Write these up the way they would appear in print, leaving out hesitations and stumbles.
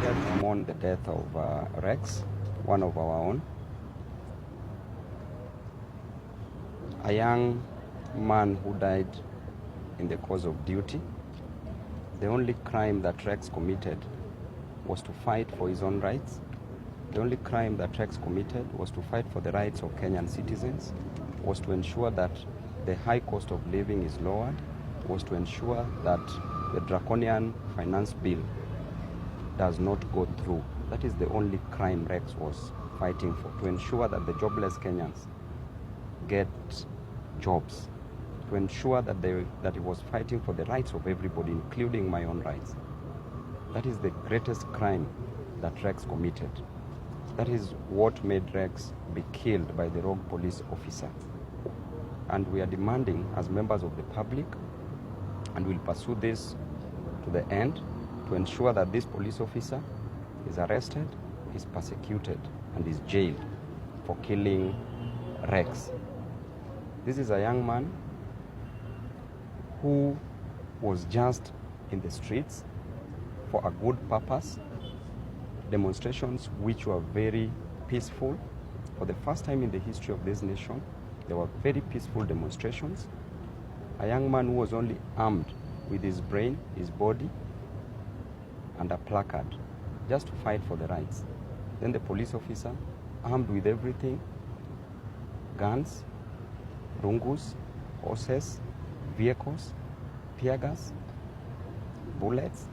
here to mourn the death of Rex, one of our own. A young man who died in the cause of duty. The only crime that Rex committed was to fight for his own rights. The only crime that Rex committed was to fight for the rights of Kenyan citizens, was to ensure that the high cost of living is lowered, was to ensure that the draconian finance bill does not go through. That is the only crime Rex was fighting for, to ensure that the jobless Kenyans get jobs, to ensure that he was fighting for the rights of everybody, including my own rights. That is the greatest crime that Rex committed. That is what made Rex be killed by the rogue police officer. And we are demanding, as members of the public, and we'll pursue this to the end, to ensure that this police officer is arrested, is persecuted, and is jailed for killing Rex. This is a young man who was just in the streets for a good purpose, demonstrations which were very peaceful. For the first time in the history of this nation, there were very peaceful demonstrations. A young man who was only armed with his brain, his body, and a placard, just to fight for the rights. Then the police officer, armed with everything, guns, rungus, horses, vehicles, tear gas, bullets,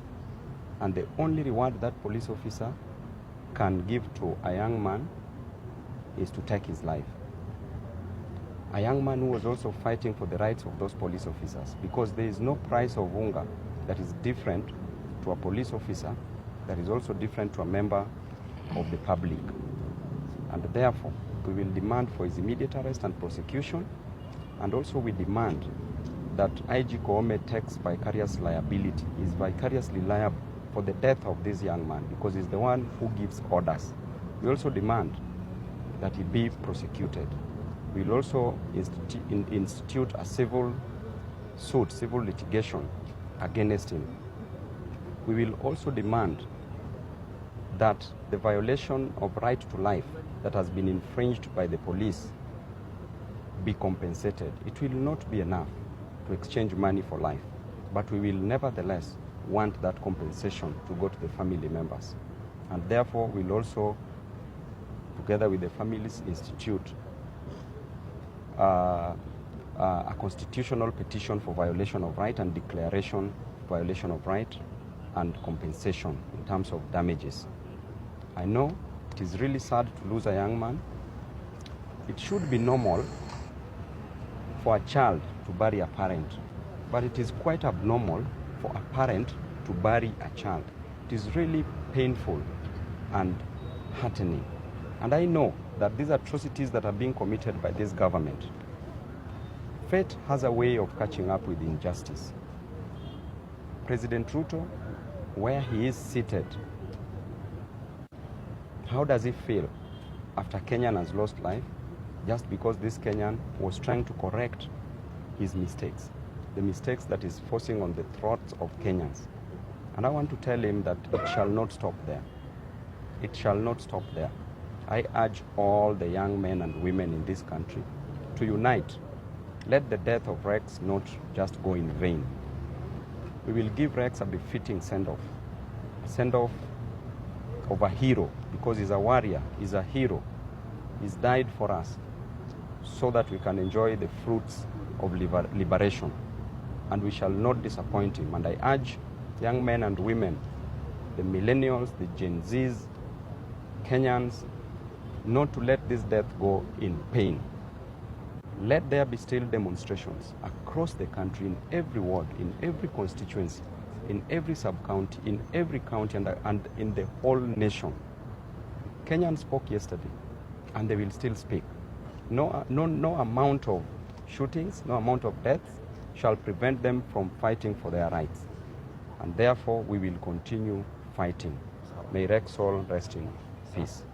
and the only reward that police officer can give to a young man is to take his life. A young man who was also fighting for the rights of those police officers, because there is no price of hunger that is different to a police officer, that is also different to a member of the public. And therefore, we will demand for his immediate arrest and prosecution, and also we demand that IG Koome takes vicarious liability, is vicariously liable for the death of this young man, because he's the one who gives orders. We also demand that he be prosecuted. We will also institute a civil suit, civil litigation against him. We will also demand that the violation of right to life that has been infringed by the police be compensated. It will not be enough to exchange money for life, but we will nevertheless want that compensation to go to the family members. And therefore, we'll also, together with the families, institute a constitutional petition for violation of right and declaration violation of right and compensation in terms of damages. I know it is really sad to lose a young man. It should be normal for a child to bury a parent, but it is quite abnormal for a parent to bury a child. It is really painful and heartening. And I know that these atrocities that are being committed by this government, fate has a way of catching up with injustice. President Ruto, where he is seated, how does he feel after Kenyan has lost life just because this Kenyan was trying to correct his mistakes, the mistakes that is forcing on the throats of Kenyans? And I want to tell him that it shall not stop there. It shall not stop there. I urge all the young men and women in this country to unite. Let the death of Rex not just go in vain. We will give Rex a befitting send-off of a hero, because he's a warrior, he's a hero. He's died for us so that we can enjoy the fruits of liberation. And we shall not disappoint him. And I urge young men and women, the millennials, the Gen Zs, Kenyans, not to let this death go in pain. Let there be still demonstrations across the country, in every ward, in every constituency, in every sub-county, in every county, and in the whole nation. Kenyans spoke yesterday, and they will still speak. No amount of shootings, no amount of deaths shall prevent them from fighting for their rights. And therefore, we will continue fighting. May Rex soul rest in peace.